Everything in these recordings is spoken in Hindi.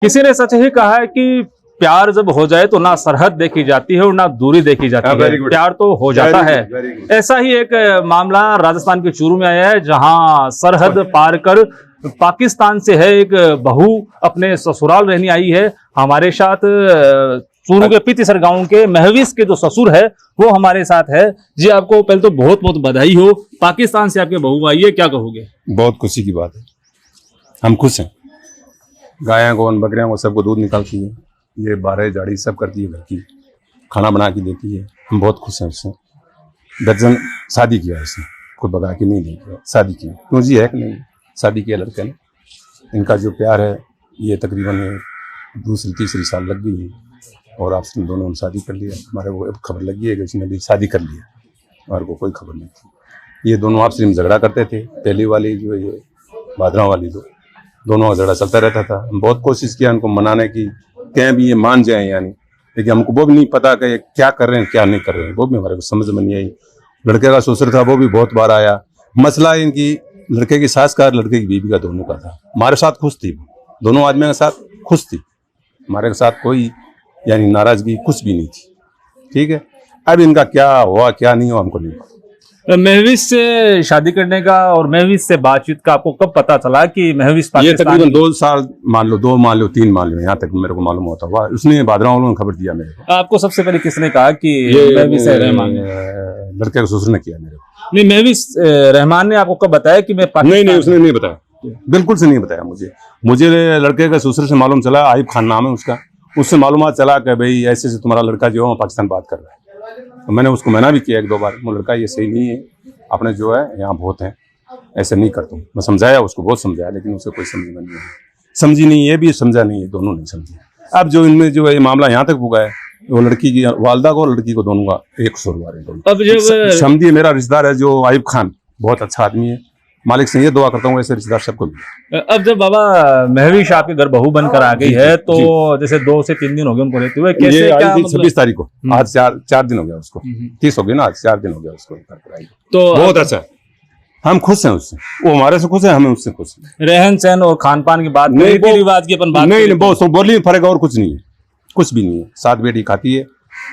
किसी ने सच ही कहा है कि प्यार जब हो जाए तो ना सरहद देखी जाती है और ना दूरी देखी जाती है, प्यार तो हो जाता है। ऐसा ही एक मामला राजस्थान के चूरू में आया है, जहां सरहद पार कर पाकिस्तान से है एक बहू अपने ससुराल रहने आई है। हमारे साथ चूरू के पीतीसर गांव के महविश के जो ससुर है वो हमारे साथ है। जी, आपको पहले तो बहुत बहुत बधाई हो, पाकिस्तान से आपके बहू आई है, क्या कहोगे? बहुत खुशी की बात है, हम खुश हैं। गायों को बकरियों को सबको दूध निकालती है, ये बारह जाड़ी सब करती है, घर की खाना बना के देती है। हम बहुत खुश हैं उससे। दर्जन शादी किया उसने, खुद बगा के नहीं किया, शादी की। क्यों जी, है कि नहीं, शादी किया लड़के ने। इनका जो प्यार है ये तकरीबन दूसरी तीसरी साल लग गई है और आपसे दोनों ने शादी कर लिया। हमारे को खबर लगी है कि उसने भी शादी कर लिया, हमारे को कोई खबर नहीं थी। ये दोनों आपस में झगड़ा करते थे। पहली वाली जो ये भादरा वाली दोनों का झगड़ा चलता रहता था। हम बहुत कोशिश किया उनको मनाने की, कहीं भी ये मान जाए यानी, लेकिन हमको वो भी नहीं पता कि ये क्या कर रहे हैं क्या नहीं कर रहे हैं, वो भी हमारे को समझ में नहीं आई। लड़के का ससुर था, वो भी बहुत बार आया। मसला इनकी लड़के की सास का लड़के की बीवी का दोनों का था। हमारे साथ खुश थी, दोनों आदमियों के साथ खुश थी, हमारे साथ कोई यानी नाराजगी कुछ भी नहीं थी। ठीक है, अब इनका क्या हुआ क्या नहीं हुआ हमको नहीं पता। महविश से शादी करने का और महविश से बातचीत का आपको कब पता चला कि महविश ये तकरीबन 2 साल मान लो, 2 मान लो 3 मान लो, यहाँ तक मेरे को मालूम होता हुआ। उसने भादरा वालों ने खबर दिया मेरे को। आपको सबसे पहले किसने कहा कि महविश रहमान? लड़के के ससुर ने किया मेरे को। नहीं, महविश रहमान ने आपको कब बताया कि मैं नहीं, उसने नहीं बताया, बिल्कुल से नहीं बताया मुझे लड़के का ससुर से मालूम चला, आइब खान नाम है उसका, उससे मालूम चला कि भाई ऐसे से तुम्हारा लड़का जो है पाकिस्तान बात कर रहा है। तो मैंने उसको मना भी किया 1-2 बार, वो लड़का ये सही नहीं है, अपने जो है यहाँ बहुत है, ऐसे नहीं करता हूँ। मैं समझाया उसको, बहुत समझाया, लेकिन उसे कोई समझ में नहीं है, समझी नहीं, ये भी समझा नहीं है, दोनों नहीं समझे। अब जो इनमें जो है ये मामला यहाँ तक पुगा है, वो लड़की की वालदा को लड़की को दोनों का एक सुरवार है। अब जब समझिए मेरा रिश्तेदार है जो आइब खान, बहुत अच्छा आदमी है, मालिक से ये दुआ करता हूँ ऐसे रिश्तेदार सबको मिले। अब जब बाबा महविश आपके घर बहू बनकर आ गई है, तो जैसे 2 से 3 दिन हो गए उनको रहते हुए, कैसे ये क्या आई थी मतलब? 26 तारीख को, आज 4 दिन हो गया उसको, 30 हो गई ना, आज 4 दिन हो गया उसको घर पर आई। तो बहुत अच्छा है, हम खुश हैं उससे, वो हमारे से खुश है, हमें उससे खुश है। रहन सहन और खान पान की बात नहीं, रीति रिवाज की अपन बात नहीं, बहुत बोली फर्क और कुछ नहीं है, कुछ भी नहीं है। साथ बेटी खाती है,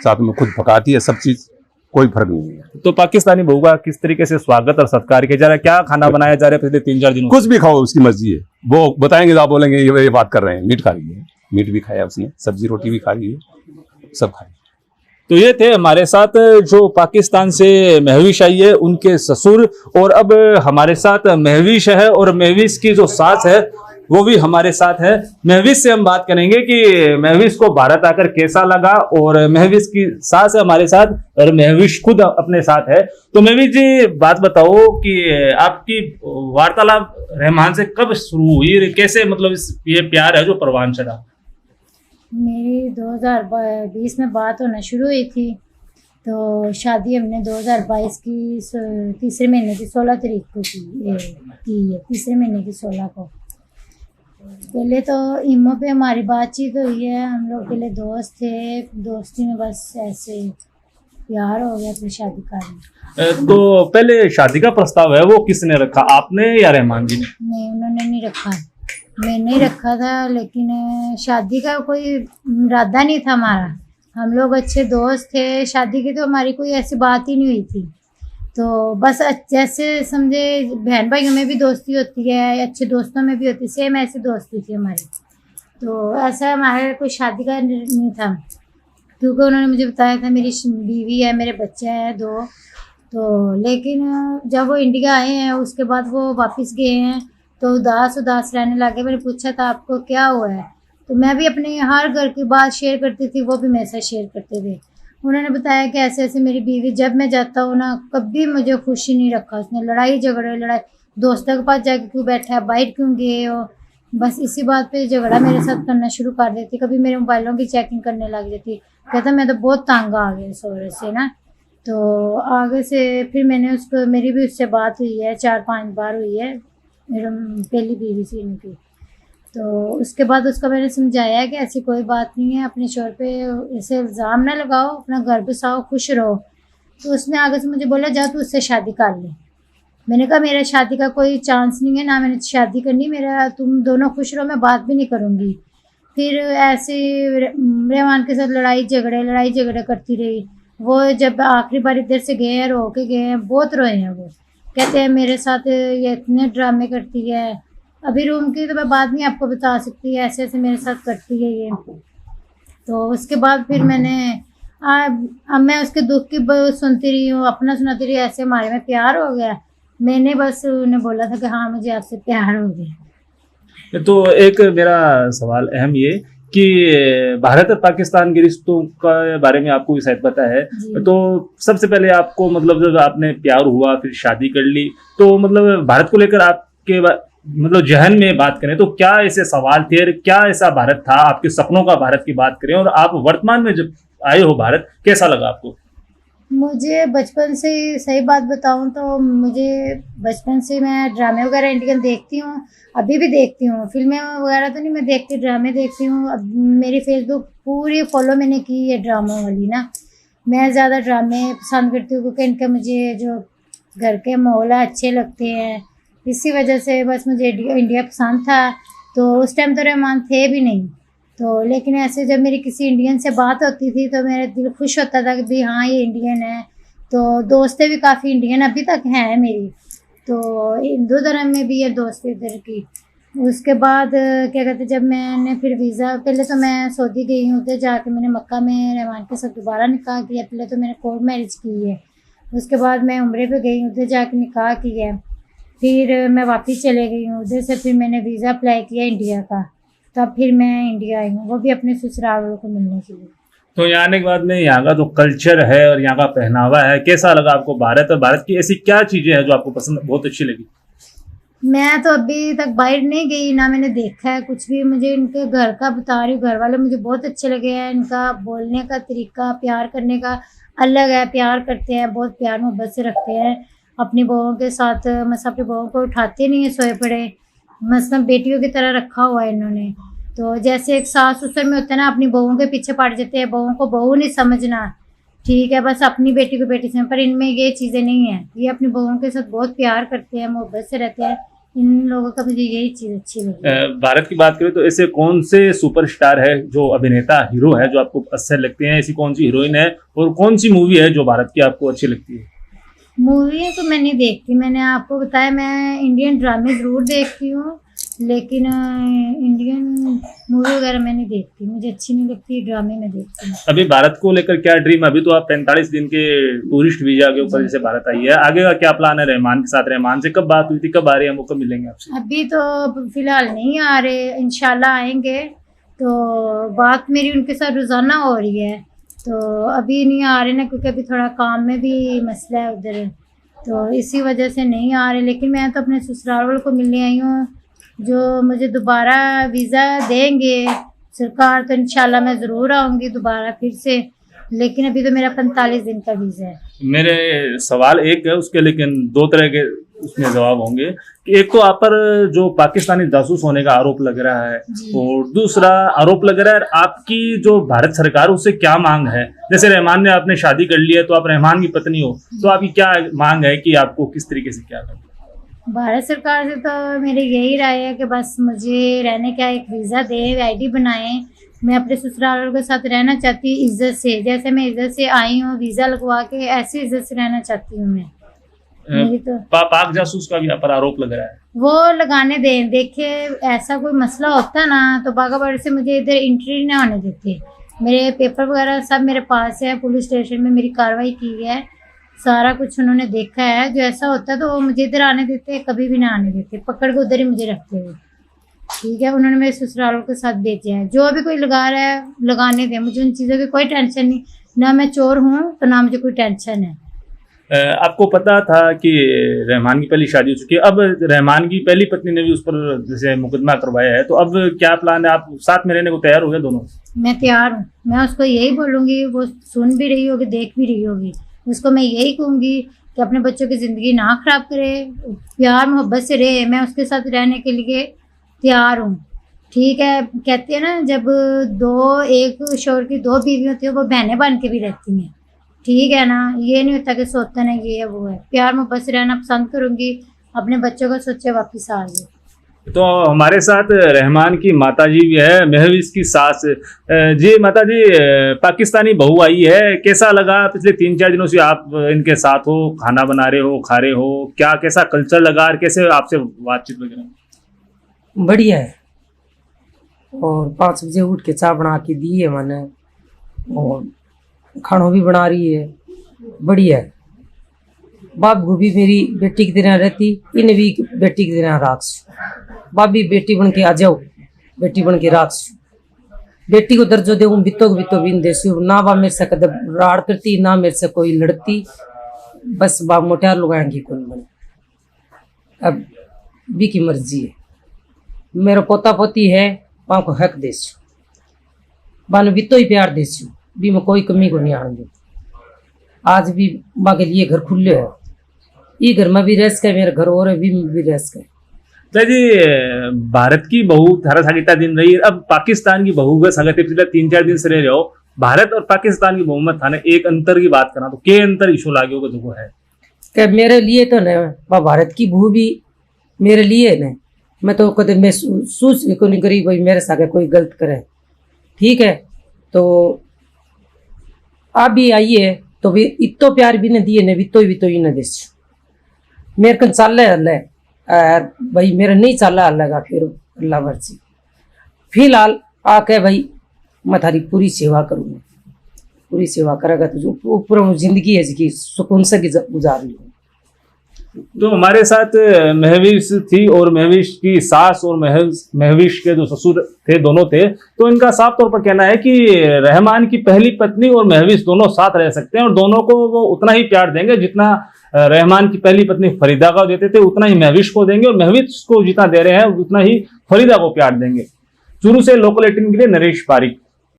साथ में खुद पकाती है, सब चीज, कोई फर्क नहीं है। तो पाकिस्तानी बहू का किस तरीके से स्वागत और सत्कार किया जा रहा है? क्या खाना बनाया जा रहा है पिछले 3-4 दिनों? कुछ भी खाओ, उसकी मर्जी है, वो बताएंगे, आप बोलेंगे ये बात कर रहे हैं। मीट खा रही है, मीट भी खाया उसने, सब्जी रोटी भी खा रही है, सब खाई। तो ये थे हमारे साथ जो पाकिस्तान से महविश आई है, उनके ससुर। और अब हमारे साथ महविश है और महविश की जो सास है वो भी हमारे साथ है। महविश से हम बात करेंगे कि महविश को भारत आकर कैसा लगा, और महविश की सास है हमारे साथ और महविश खुद अपने साथ है। तो महविश जी, बात बताओ कि आपकी वार्तालाप रहमान से कब शुरू हुई और कैसे मतलब ये प्यार है जो परवान चढ़ा? मेरी 2020 में बात होना शुरू हुई थी, तो शादी हमने 2022 की तीसरे महीने की 16 तारीख को की है, तीसरे महीने की 16 को। पहले तो ईमो पे हमारी बातचीत हुई है, हम लोग पहले दोस्त थे, दोस्ती में बस ऐसे प्यार हो गया, फिर शादी कर ली। तो पहले शादी का प्रस्ताव है वो किसने रखा, आपने या रहमान जी ने? नहीं, उन्होंने नहीं रखा, मैंने ही रखा था, लेकिन शादी का कोई इरादा नहीं था हमारा। हम लोग अच्छे दोस्त थे, शादी की तो हमारी कोई ऐसी बात ही नहीं हुई थी। तो बस जैसे समझे बहन भाइयों में भी दोस्ती होती है, अच्छे दोस्तों में भी होती है, सेम ऐसी दोस्ती थी हमारी। तो ऐसा हमारे कोई शादी का नहीं था, क्योंकि उन्होंने मुझे बताया था मेरी बीवी है, मेरे बच्चे हैं 2। तो लेकिन जब वो इंडिया आए हैं उसके बाद वो वापस गए हैं, तो उदास रहने लगे। मैंने पूछा था आपको क्या हुआ है, तो मैं भी अपने हर घर की बात शेयर करती थी, वो भी मेरे साथ शेयर करते थे। उन्होंने बताया कि ऐसे ऐसे मेरी बीवी, जब मैं जाता हूँ ना, कभी मुझे खुशी नहीं रखा उसने, लड़ाई दोस्तों के पास जाके क्यों बैठा है, बाहर क्यों गए हो, बस इसी बात पे झगड़ा मेरे साथ करना शुरू कर देती। कभी मेरे मोबाइलों की चेकिंग करने लग जाती, कहता मैं तो बहुत तंग आ गया इस औरत से ना। तो आगे से फिर मैंने उसको, मेरी भी उससे बात हुई है, 4-5 बार हुई है, मेरा पहली बीवी थी इनकी। तो उसके बाद उसको मैंने समझाया कि ऐसी कोई बात नहीं है, अपने शोहर पे ऐसे इल्ज़ाम ना लगाओ, अपना घर बसाओ, खुश रहो। तो उसने आगे से मुझे बोला जा तू उससे शादी कर ले। मैंने कहा मेरा शादी का कोई चांस नहीं है, ना मैंने शादी करनी, मेरा तुम दोनों खुश रहो, मैं बात भी नहीं करूँगी। फिर ऐसे रहमान के साथ लड़ाई झगड़े करती रही। वो जब आखिरी बार इधर से गए हैं, रो के गए हैं, बहुत रोए हैं। वो कहते हैं मेरे साथ ये इतने ड्रामे करती है। अभी रूम की तो मैं बात नहीं आपको बता सकती, ऐसे ऐसे मेरे साथ करती है ये। तो उसके बाद फिर मैंने अब मैं उसके दुख की सुनती रही हूँ, अपना सुनाती रही। ऐसे हमारे में प्यार हो गया। मैंने बस उन्हें बोला था कि हाँ मुझे आपसे प्यार हो गया। तो एक मेरा सवाल अहम ये कि भारत और पाकिस्तान के रिश्तों का बारे में आपको भी शायद पता है। जी। तो सबसे पहले आपको मतलब जब आपने प्यार हुआ फिर शादी कर ली, तो मतलब भारत को लेकर आपके मतलब जहन में बात करें तो क्या ऐसे सवाल थे और क्या ऐसा भारत था, आपके सपनों का भारत की बात करें, और आप वर्तमान में जब आए हो भारत, कैसा लगा आपको? मुझे बचपन से, सही बात बताऊं तो मुझे बचपन से मैं ड्रामे वगैरह इंडियन देखती हूँ, अभी भी देखती हूँ। फिल्में वगैरह तो नहीं मैं देखती, ड्रामे देखती हूँ। अब मेरी फेसबुक पूरी फॉलो मैंने की है ड्रामों वाली ना। मैं ज़्यादा ड्रामे पसंद करती हूँ क्योंकि इनका मुझे जो घर के माहौल है अच्छे लगते हैं। इसी वजह से बस मुझे इंडिया पसंद था। तो उस टाइम तो रहमान थे भी नहीं, तो लेकिन ऐसे जब मेरी किसी इंडियन से बात होती थी तो मेरा दिल खुश होता था कि भाई हाँ ये इंडियन है। तो दोस्तें भी काफ़ी इंडियन अभी तक हैं मेरी। तो हिंदू धर्म में भी है दोस्ती इधर की। उसके बाद क्या कहते, जब मैंने फिर वीज़ा, पहले तो मैं सऊदी गई हूँ, उधर जाके मैंने मक्का में रहमान के साथ दोबारा निकाह किया। पहले तो मैंने कोर्ट मैरिज की है। उसके बाद मैं उम्रे पे गई, उधर जाके निकाह किया। फिर मैं वापस चले गई हूँ उधर से। फिर मैंने वीज़ा अप्लाई किया इंडिया का, तब फिर मैं इंडिया आई हूँ, वो भी अपने ससुराल वालों को मिलने के लिए। तो यहाँ आने के बाद में यहाँ का जो कल्चर है और यहाँ का पहनावा है, कैसा लगा आपको भारत, और भारत की ऐसी क्या चीजें हैं जो आपको पसंद, बहुत अच्छी लगी? मैं तो अभी तक बाहर नहीं गई ना, मैंने देखा है कुछ भी। मुझे इनके घर का बता रही हूँ, घर वाले मुझे बहुत अच्छे लगे हैं। इनका बोलने का तरीका, प्यार करने का अलग है। प्यार करते हैं, बहुत प्यार मोहब्बत से रखते हैं अपनी बहुओं के साथ। मतलब अपनी बहुओं को उठाते नहीं है सोए पड़े, मतलब बेटियों की तरह रखा हुआ है इन्होंने। तो जैसे एक सास ससुर में होता है ना, अपनी बहुओं के पीछे पड़ जाते हैं, बहुओं को बहू नहीं समझना, ठीक है, बस अपनी बेटी को बेटी समझ। पर इनमें ये चीज़ें नहीं है। ये अपनी बहुओं के साथ बहुत प्यार करते हैं, मोहब्बत से रहते हैं। इन लोगों का मुझे यही चीज़ अच्छी लगी। भारत की बात करें तो ऐसे कौन से सुपरस्टार है, जो अभिनेता हीरो है जो आपको अच्छे लगते हैं? ऐसी कौन सी हीरोइन है और कौन सी मूवी है जो भारत की आपको अच्छी लगती है? मूवी तो मैं नहीं देखती, मैंने आपको बताया। मैं इंडियन ड्रामे ज़रूर देखती हूँ, लेकिन इंडियन मूवी वगैरह मैं नहीं देखती, मुझे अच्छी नहीं लगती। ड्रामे में देखती हूँ। अभी भारत को लेकर क्या ड्रीम? अभी तो आप 45 दिन के टूरिस्ट वीजा के ऊपर जैसे भारत आई है, आगे का क्या प्लान है रहमान के साथ? रहमान से कब बात हुई थी, कब आ रहे हैं, वो कब मिलेंगे आपसे? अभी तो फिलहाल नहीं आ रहे, इंशाल्लाह आएंगे। तो बात मेरी उनके साथ रोज़ाना हो रही है, तो अभी नहीं आ रहे ना, क्योंकि अभी थोड़ा काम में भी मसला है उधर, तो इसी वजह से नहीं आ रहे। लेकिन मैं तो अपने ससुराल वालों को मिलने आई हूँ, जो मुझे दोबारा वीज़ा देंगे सरकार, तो इंशाल्लाह मैं ज़रूर आऊँगी दोबारा फिर से। लेकिन अभी तो मेरा 45 दिन का वीज़ा है। मेरे सवाल एक है, उसके लेकिन दो तरह के उसमें जवाब होंगे कि एक तो आप पर जो पाकिस्तानी जासूस होने का आरोप लग रहा है, और दूसरा आरोप लग रहा है आपकी जो भारत सरकार, उससे क्या मांग है? जैसे रहमान ने आपने शादी कर ली है, तो आप रहमान की पत्नी हो, तो आपकी क्या मांग है कि आपको किस तरीके से क्या करना? भारत सरकार से तो मेरी यही राय है कि बस मुझे रहने का एक वीज़ा दे, आईडी बनाए। मैं अपने ससुराल के साथ रहना चाहती हूँ इज्जत से, जैसे मैं इज्जत से आई हूँ वीज़ा लगवा के, ऐसी इज्जत से रहना चाहती हूँ मैं। मेरी तो पाक जासूस का भी आप पर आरोप लग रहा है। वो लगाने दें। देखिए ऐसा कोई मसला होता ना तो बाघा बॉर्डर से मुझे इधर एंट्री ना होने देते। मेरे पेपर वगैरह सब मेरे पास है, पुलिस स्टेशन में मेरी कार्रवाई की है, सारा कुछ उन्होंने देखा है। जो ऐसा होता है तो वो मुझे इधर आने देते, कभी भी ना आने देते, पकड़ के उधर ही मुझे रखते हुए, ठीक है। उन्होंने मेरे ससुरालों के साथ भेजा है। जो भी कोई लगा रहा है लगाने दें, मुझे उन चीज़ों की कोई टेंशन नहीं। ना मैं चोर हूँ तो ना मुझे कोई टेंशन है। आपको पता था कि रहमान की पहली शादी हो चुकी है, अब रहमान की पहली पत्नी ने भी उस पर जैसे मुकदमा करवाया है, तो अब क्या प्लान है? आप साथ में रहने को तैयार हो गए दोनों? मैं तैयार हूँ। मैं उसको यही बोलूँगी, वो सुन भी रही होगी, देख भी रही होगी, उसको मैं यही कहूँगी कि अपने बच्चों की ज़िंदगी ना ख़राब करे, प्यार मोहब्बत से रहे। मैं उसके साथ रहने के लिए तैयार हूँ, ठीक है। कहते हैं ना, जब एक शोहर की दो बीवी होती है, वो बहनें बन के भी रहती हैं, ठीक है ना। ये नहीं होता कि सोचता ना ये है वो है। प्यार मोहब्बत से रहना पसंद करूँगी। अपने बच्चों का सोचे वापस आ जाए। तो हमारे साथ रहमान की माता जी भी है, महविश की सास। जी माता जी, पाकिस्तानी बहू आई है, कैसा लगा पिछले 3-4 दिनों से आप इनके साथ हो, खाना बना रहे हो, खा रहे हो, क्या कैसा कल्चर लगा और कैसे आपसे बातचीत वगैरह? बढ़िया है। और 5 बजे उठ के चाय बना के दी है मैंने, और खाना भी बना रही है, बढ़िया है। बाबू भी मेरी बेटी की तरह रहती, इन्हें भी बेटी की तरह राख। बाबी बेटी बन के आ जाओ, बेटी बन के राख। बेटी को दर्जो दे बितो बिन देसी ना बा मेरे से कदम राड़ करती, ना मेरे से कोई लड़ती, बस बा मोटार लगाएंगी कौन बने। अब भी की मर्जी है। मेरा पोता पोती है, वहां को हक देसू, बानो बितो ही प्यार देसू, भी मैं कोई कमी को नहीं आने दू। आज भी माँ के लिए घर खुले है, ये घर में भी रह सके, मेरे घर और है भी रह सके। जी, भारत की बहू थारा सागिता दिन रही, अब पाकिस्तान की बहू का सागत पिछले 3-4 दिन से रह रहे हो। भारत और पाकिस्तान की बहू में थाने एक अंतर की बात करना तो के अंतर इशू लागे होगा देखो है क्या मेरे लिए तो न भारत की बहू भी मेरे लिए न, मैं तो कदम मैं सोच को नहीं करी भाई मेरे सागे कोई गलत करे, ठीक है। तो आप भी आइए तो भी इतो प्यार भी न दिए न, भी तो ही न देश मेरे कन चल रहा भाई, मेरा नहीं चल रहा लगा, फिर अल्लाह मर्जी। फिलहाल आके भाई मैं थारी पूरी सेवा करूँगा, पूरी सेवा करेगा तो जो ऊपर जिंदगी है जिसकी सुकून से गुजार ली। तो हमारे साथ महविश थी और महविश की सास और महविश के जो ससुर थे दोनों थे। तो इनका साफ तौर पर कहना है कि रहमान की पहली पत्नी और महविश दोनों साथ रह सकते हैं और दोनों को वो उतना ही प्यार देंगे जितना रहमान की पहली पत्नी फरीदा को देते थे, उतना ही महविश को देंगे, और महविश को जितना दे रहे हैं उतना ही फरीदा को प्यार देंगे। चूरू से लोकल 18 के लिए नरेश पारिक।